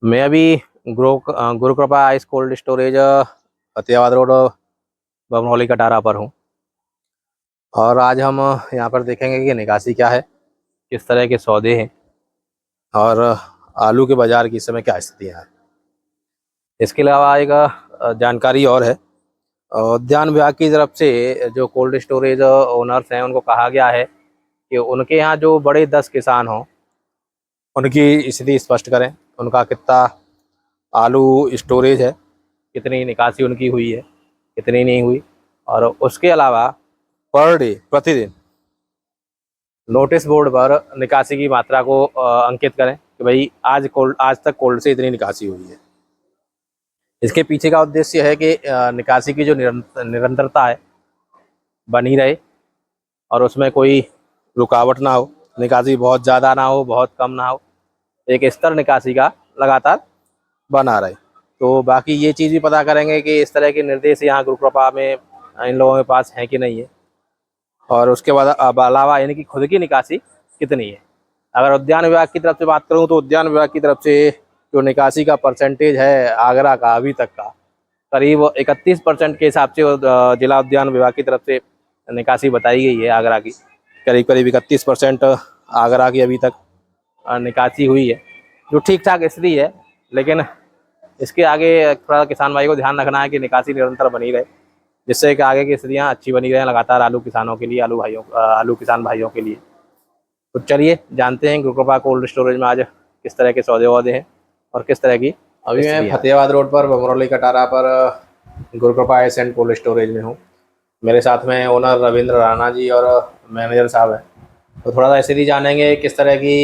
मैं अभी गुरु कृपा ice cold storage Fatehabad road Bamrauli Katara पर हूँ। और आज हम यहाँ पर देखेंगे कि निकासी क्या है, किस तरह के सौदे हैं और आलू के बाज़ार की इस समय क्या स्थितियाँ हैं। इसके अलावा एक जानकारी और है। उद्यान विभाग की तरफ से जो कोल्ड स्टोरेज ओनर्स हैं उनको कहा गया है कि उनके यहाँ जो बड़े 10 किसान हों उनकी स्थिति स्पष्ट करें, उनका कितना आलू स्टोरेज है, कितनी निकासी उनकी हुई है, कितनी नहीं हुई। और उसके अलावा पर डे प्रतिदिन नोटिस बोर्ड पर निकासी की मात्रा को अंकित करें कि भाई आज तक कोल्ड से इतनी निकासी हुई है। इसके पीछे का उद्देश्य है कि निकासी की जो निरंतरता है बनी रहे और उसमें कोई रुकावट ना हो, निकासी बहुत ज़्यादा ना हो, बहुत कम ना हो, एक स्तर निकासी का लगातार बना रहे। तो बाकी ये चीज़ भी पता करेंगे कि इस तरह के निर्देश यहाँ गुरु कृपा में इन लोगों के पास हैं कि नहीं है, और उसके बाद अलावा इनकी खुद की निकासी कितनी है। अगर उद्यान विभाग की तरफ से बात करूँ तो उद्यान विभाग की तरफ से जो निकासी का परसेंटेज है आगरा का अभी तक का करीब 31% के हिसाब से जिला उद्यान विभाग की तरफ से निकासी बताई गई है। आगरा की करीब करीब 31% आगरा की अभी तक निकासी हुई है, जो ठीक ठाक स्थिति है। लेकिन इसके आगे थोड़ा किसान भाई को ध्यान रखना है कि निकासी निरंतर बनी रहे, जिससे कि आगे की स्थितियाँ अच्छी बनी रहें लगातार आलू किसानों के लिए, आलू किसान भाइयों के लिए। तो चलिए जानते हैं गुरु कृपा कोल्ड स्टोरेज में आज किस तरह के सौदे वौदे हैं और किस तरह की। अभी मैं फतेहाबाद रोड पर बमरौली कटारा पर गुरु कृपा आइस एंड कोल्ड स्टोरेज में हूँ। मेरे साथ में ओनर रविंद्र राणा जी और मैनेजर साहब हैं। तो थोड़ा सा स्थिति जानेंगे किस तरह की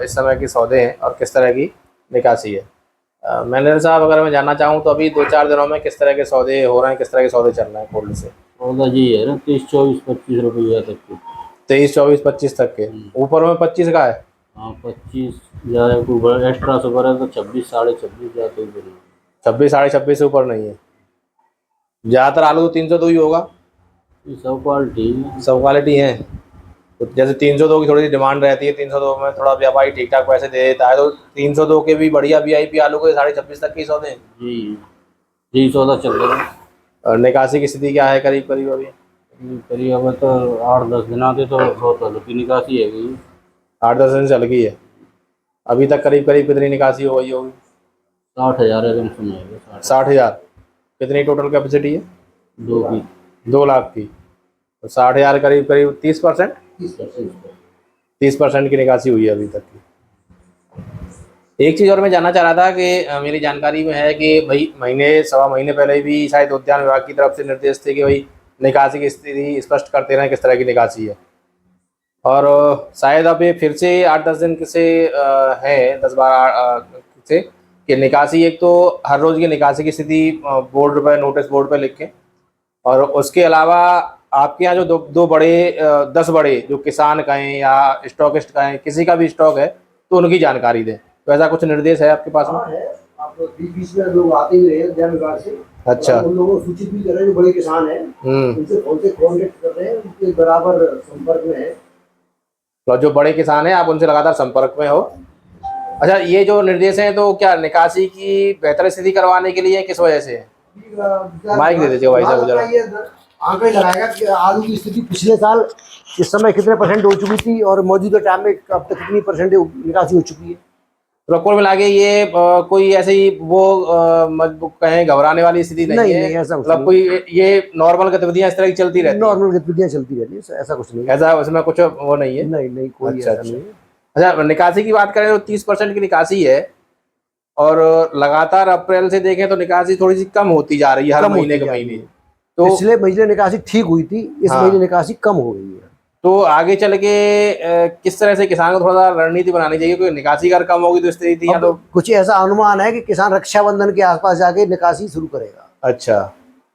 इस समय की सौदे हैं और किस तरह की निकासी है। मैनेजर साहब, अगर मैं जानना चाहूँ तो अभी 2-4 दिनों में किस तरह के सौदे हो रहे हैं, किस तरह के सौदे चल रहे हैं कोल्ड से? सौदा जी है ना 30, 24, 25 रुपया तक के। 23, 24, 25 तक के। ऊपर में 25 का है? हाँ 25 ज़्यादा ऊपर एक्स्ट्रा सुपर है तो 26, 26.5 जाते ही बनी। 26, 26.5 से ऊपर नहीं है। ज़्यादातर आलू तो 302 ही होगा। ये सब क्वालिटी सब क्वालिटी है। तो जैसे 302 की थोड़ी सी डिमांड रहती है, 302 में थोड़ा व्यापारी ठीक ठाक पैसे दे देता है, तो 302 के भी बढ़िया VIP आलू के 26.5 तक के ही सौदे हैं। जी जी सौदा चल रहा है। और निकासी की स्थिति क्या है करीब करीब अभी? करीब अब तो 8-10 दिन आते तो बहुत आलू की निकासी है गई। 8-10 दिन चल गई है। अभी तक करीब करीब कितनी निकासी हो गई होगी? 60,000 एकदम सुनाएगा। 60,000। कितनी टोटल कैपेसिटी है? 2 की 2 लाख की। तो 60,000 करीब करीब 30%। 30% की निकासी हुई है अभी तक की। एक चीज़ और मैं जानना चाह रहा था कि मेरी जानकारी में है कि भाई महीने सवा महीने पहले भी शायद उद्यान विभाग की तरफ से निर्देश थे कि भाई निकासी की स्थिति स्पष्ट करते रहें किस तरह की निकासी है। और शायद अब ये फिर से 8-10 दिन से है, 10-12 से कि निकासी, एक तो हर रोज़ की निकासी की स्थिति बोर्ड पर, नोटिस बोर्ड पर लिखें। और उसके अलावा आपके यहाँ जो दो बड़े 10 बड़े जो किसान कहें या स्टॉकिस्ट कहें, किसी का भी स्टॉक है तो उनकी जानकारी दें। तो ऐसा कुछ निर्देश है आपके पास में? है। आप बीच में लोग आते ही रहे उद्यान विभाग से। अच्छा। उन लोगों को सूचित भी कर रहे हैं, जो बड़े किसान हैं उनसे फोन से कॉन्टेक्ट कर रहे हैं, उनके बराबर संपर्क में है। तो जो बड़े किसान हैं आप उनसे लगातार संपर्क में हो। अच्छा, ये जो निर्देश हैं तो क्या निकासी की बेहतर स्थिति करवाने के लिए किस वजह से है? माइक दे दीजिए भाई साहब जरा। आंकड़े लगाएगा कि आलू की स्थिति पिछले साल इस समय कितने % हो चुकी थी और मौजूदा टाइम में अब तक कितनी % निकासी हो चुकी है। तो कुल मिला के ये कोई ऐसे ही वो कहें घबराने वाली स्थिति नहीं है? नहीं, ऐसा कुछ मतलब कोई ये नॉर्मल गतिविधियां इस तरह की चलती रहती हैं? नॉर्मल गतिविधियां चलती रहती है, ऐसा कुछ नहीं है। ऐसा उसमें कुछ वो नहीं है? नहीं कोई अच्छा ऐसा अच्छा। नहीं है। अच्छा, निकासी की बात करें तो 30% की निकासी है और लगातार अप्रैल से देखें तो निकासी थोड़ी सी कम होती जा रही है हर महीने के महीने। तो पिछले महीने निकासी ठीक हुई थी, इस महीने निकासी कम हो गई है। तो आगे चल के किस तरह से किसान को थोड़ा सा रणनीति बनानी चाहिए? क्योंकि निकासी अगर कम होगी तो स्थिति तो कुछ ऐसा अनुमान है कि किसान रक्षाबंधन के आसपास जाके निकासी शुरू करेगा। अच्छा।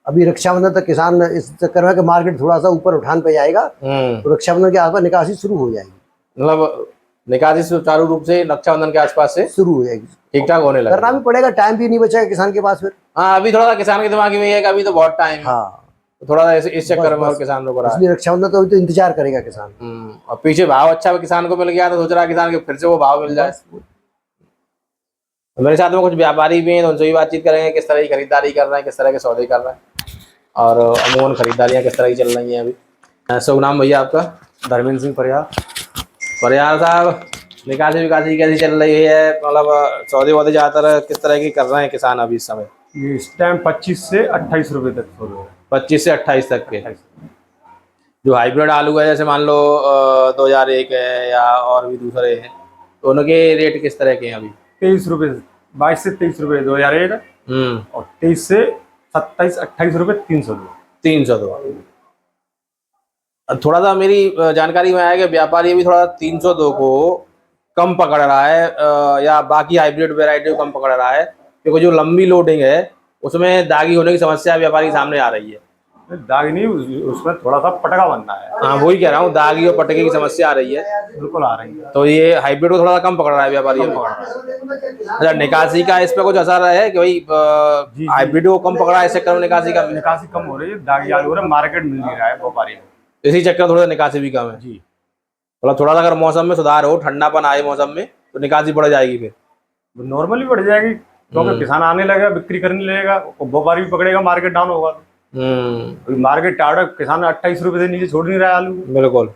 अभी रक्षाबंधन तक किसान इस चक्कर में कि मार्केट थोड़ा सा ऊपर उठान पे जाएगा, तो रक्षाबंधन के आसपास निकासी शुरू हो जाएगी। मतलब निकासी सुचारू रूप से रक्षाबंधन के आसपास से शुरू हो जाएगी, ठीक ठाक होने लगेगा। करना भी पड़ेगा, टाइम भी नहीं बचेगा किसान के पास फिर। हाँ, अभी थोड़ा सा किसान के दिमाग में ये है कि अभी तो बहुत टाइम है। हाँ, तो थोड़ा सा इस चक्कर में और किसान लोग इसलिए रक्षाबंधन तो अभी तो इंतजार करेगा किसान। और पीछे भाव अच्छा किसान को मिल गया तो सोच रहा है किसान के फिर से वो भाव मिल जाए। मेरे साथ में कुछ व्यापारी भी हैं, तो उनसे भी बातचीत करेंगे किस तरह की खरीदारी कर रहे हैं, किस तरह के सौदे कर रहे हैं, और अमूमन खरीदारियाँ किस तरह की चल रही हैं अभी। शुभ नाम भैया आपका? धर्मेंद्र सिंह परिहार। परिहार साहब, निकासी विकासी कैसी चल रही है? मतलब सौदे वौदे ज़्यादातर किस तरह की कर रहे हैं किसान अभी इस समय? ये इस टाइम 25 से 28 रुपए तक हो रहा है। 25 से 28 तक के। 28। जो हाइब्रिड आलू है, जैसे मान लो 2001 है या और भी दूसरे हैं, तो उनके रेट किस तरह के हैं अभी? 23 रुपए, 22 से 23 रुपए 2001, और 23 से 27 28 रुपए 300 रुपए। 300 दो। थोड़ा सा मेरी जानकारी में आया कि व्यापारी भी थोड़ा 302 को कम पकड़ रहा है, या बाकी हाइब्रिड वेराइटी को कम पकड़ रहा है, क्योंकि जो लंबी लोडिंग है उसमें दागी होने की समस्या व्यापारी के सामने आ रही है। दाग नहीं, उसमें थोड़ा सा पटका बनना है। हाँ, वही कह रहा हूँ, दागी और पटके की समस्या आ रही है। बिल्कुल आ रही है। तो ये हाइब्रिड को थोड़ा सा कम पकड़ रहा है व्यापारी अभी। अच्छा, निकासी का इस पे कुछ असर है कि भाई हाइब्रिड को कम पकड़ा है, इस चक्कर में निकासी का निकासी कम हो रही है, दागी आलू हो रहा है, मार्केट मिल नहीं रहा है व्यापारी को, इसी चक्कर में थोड़ा निकासी भी कम है जी। थोड़ा सा अगर मौसम में सुधार हो, ठंडापन आए मौसम में, तो निकासी बढ़ जाएगी फिर। नॉर्मली बढ़ जाएगी, क्योंकि किसान आने लगेगा, बिक्री करने लगेगा, व्यापारी भी पकड़ेगा, मार्केट डाउन होगा। मार्केट टाड़ा, किसान 28 रुपए से नीचे छोड़ नहीं रहा है आलू। बिल्कुल,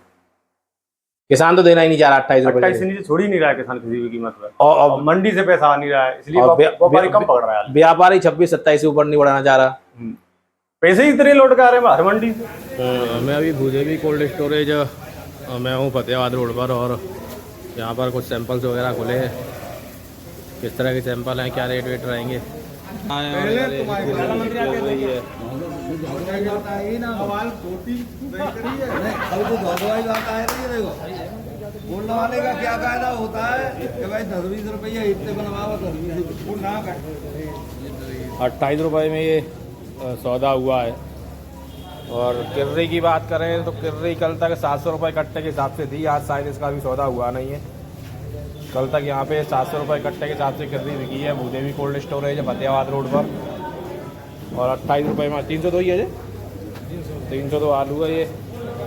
किसान तो देना ही नहीं चाह रहा 28 रुपए 28 से नीचे छोड़ ही नहीं रहा है किसान किसी भी कीमत पर, और मंडी से पैसा आ नहीं रहा है, इसलिए व्यापारी कम पकड़ रहा है। व्यापारी 26-27 से ऊपर नहीं बढ़ाना चाह रहा। पैसे ही इतने लौट के आ रहे हैं हर मंडी से। मैं अभी भूदेवी कोल्ड स्टोरेज मैं हूँ फतेहाबाद रोड पर, और यहाँ पर कुछ सैंपल्स वगैरह खुले हैं। किस तरह के सैंपल हैं, क्या रेट वेट रहेंगे? बोलने वाले का क्या कायदा होता है कि भाई 10-20 रुपये इतने बनवाओ, 10-20 ना कट। 28 रुपये में ये सौदा हुआ है। और किर्री की बात करें तो किर्री कल तक 700 रुपये कट्टे के हिसाब से थी, आज शायद इसका भी सौदा हुआ नहीं है। कल तक यहाँ पे 700 रुपये कट्टे के हिसाब से किर्री बिकी है Bhudevi cold storage Fatehabad road पर। और 28 रुपये में 302 ही है जी, 302 आलू है ये,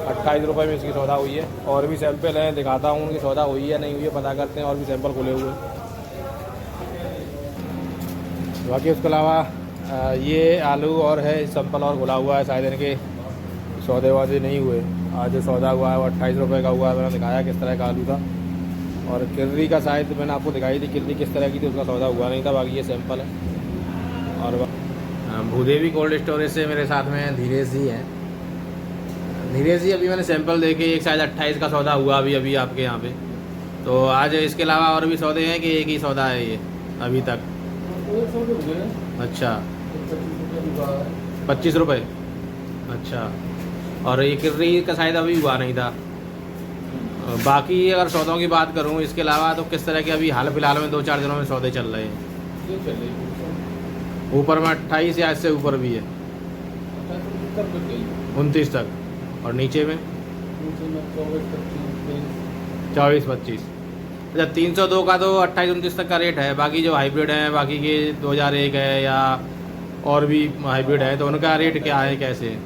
28 रुपये में इसकी सौदा हुई है। और भी सैंपल हैं, दिखाता हूँ उनकी सौदा हुई है नहीं हुई है, पता करते हैं। और भी सैंपल खुले हुए हैं। बाकी उसके अलावा ये आलू और है सैंपल और खुला हुआ है, शायद इनके सौदे वादे नहीं हुए। आज जो सौदा हुआ है वो 28 रुपये का हुआ है, मैंने दिखाया किस तरह का आलू था। और किर्री का शायद मैंने आपको दिखाई थी, किर्री किस तरह की थी, उसका सौदा हुआ नहीं था। बाकी ये सैंपल है। और भूदेवी कोल्ड स्टोरेज से मेरे साथ में धीरेश जी हैं। धीरेश जी, अभी मैंने सैंपल देखे, एक शायद 28 का सौदा हुआ अभी आपके यहाँ पे। तो आज इसके अलावा और भी सौदे हैं कि एक ही सौदा है ये अभी तक? अच्छा, 25 रुपये। अच्छा, और ये किर्री का शायद अभी हुआ नहीं था। बाकी अगर सौदों की बात करूँ इसके अलावा, तो किस तरह के अभी हाल फिलहाल में 2-4 दिनों में सौदे चल रहे हैं? ऊपर में 28 या इससे ऊपर भी है, 29 तक। और नीचे में 24-25। अच्छा, 302 का तो 28-29 तक का रेट है। बाकी जो हाइब्रिड हैं, बाकी के 2001 है या और भी हाइब्रिड है, तो उनका रेट क्या है, कैसे है?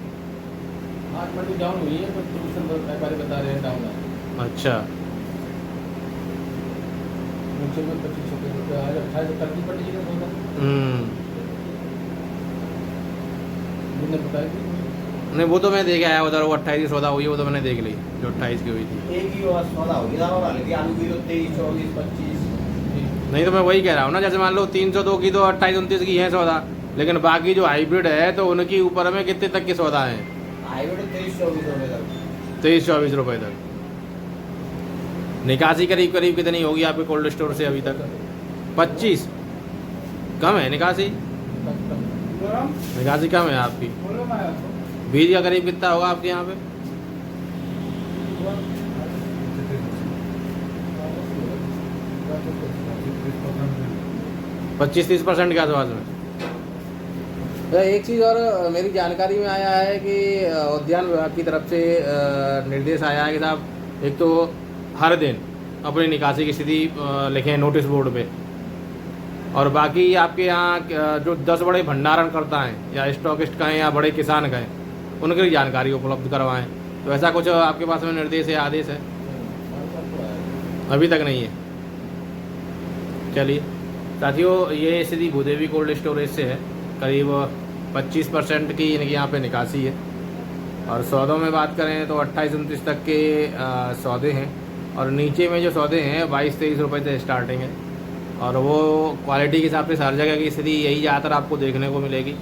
डाउन हुई है, बता रहे हैं डाउन है। अच्छा, नीचे में 25-26 रुपये आज 28 तक की पड़ी है सौदा। नहीं, वो तो मैं देख आया उधर, वो 28 की सौदा हुई है, वो तो मैंने देख ली जो 28 की हुई थी। एक ही सौदा होगी ना, और आलू की 23, 24, 25। नहीं, तो मैं वही कह रहा हूँ ना, जैसे मान लो 302 की तो 28-29 की है सौदा, लेकिन बाकी जो हाइब्रिड है तो उनकी ऊपर में कितने तक की सौदा है? हाइब्रिड 23-24 रुपये तक। 23-24 रुपये तक। निकासी करीब करीब कितनी होगी आपके कोल्ड स्टोर से अभी तक? 25? कम है निकासी? निकासी कम है आपकी। बीज का करीब कितना होगा आपके यहाँ पे? 25-30% के आसपास में। एक चीज़ और मेरी जानकारी में आया है कि उद्यान विभाग की तरफ से निर्देश आया है कि साहब, एक तो हर दिन अपनी निकासी की स्थिति लिखें नोटिस बोर्ड पे, और बाकी आपके यहाँ जो 10 बड़े भंडारण करता हैं या स्टॉकिस्ट कहें या बड़े किसान कहें, उनकी जानकारी उपलब्ध करवाएं। तो ऐसा कुछ आपके पास में निर्देश है, आदेश है? अभी तक नहीं है। चलिए, साथियों ये स्थिति भूदेवी कोल्ड स्टोरेज से है। करीब 25% की इनके यहाँ पे निकासी है। और सौदों में बात करें तो 28-29 तक के सौदे हैं। और नीचे में जो सौदे हैं 22-23 रुपये से स्टार्टिंग है। और वो क्वालिटी के हिसाब से हर जगह की स्थिति यही ज़्यादातर आपको देखने को मिलेगी।